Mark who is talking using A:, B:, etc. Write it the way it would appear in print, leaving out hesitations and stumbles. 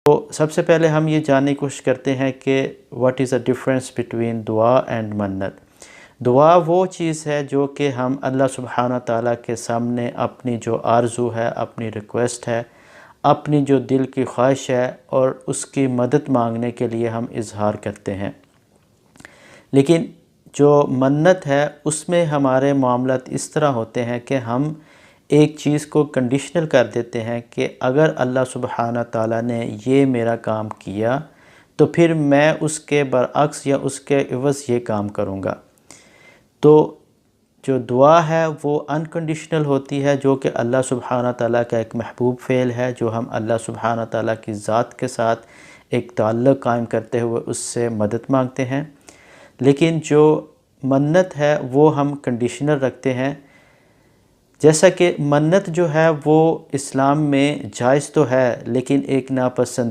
A: تو سب سے پہلے ہم یہ جاننے کی کوشش کرتے ہیں کہ what is the difference between دعا اینڈ منت۔ دعا وہ چیز ہے جو کہ ہم اللہ سبحانہ تعالیٰ کے سامنے اپنی جو آرزو ہے، اپنی ریکویسٹ ہے، اپنی جو دل کی خواہش ہے اور اس کی مدد مانگنے کے لیے ہم اظہار کرتے ہیں۔ لیکن جو منت ہے اس میں ہمارے معاملات اس طرح ہوتے ہیں کہ ہم ایک چیز کو کنڈیشنل کر دیتے ہیں کہ اگر اللہ سبحانہ تعالیٰ نے یہ میرا کام کیا تو پھر میں اس کے برعکس یا اس کے عوض یہ کام کروں گا۔ تو جو دعا ہے وہ انکنڈیشنل ہوتی ہے، جو کہ اللہ سبحانہ تعالیٰ کا ایک محبوب فعل ہے، جو ہم اللہ سبحانہ تعالیٰ کی ذات کے ساتھ ایک تعلق قائم کرتے ہوئے اس سے مدد مانگتے ہیں۔ لیکن جو منت ہے وہ ہم کنڈیشنل رکھتے ہیں، جیسا کہ منت جو ہے وہ اسلام میں جائز تو ہے لیکن ایک ناپسند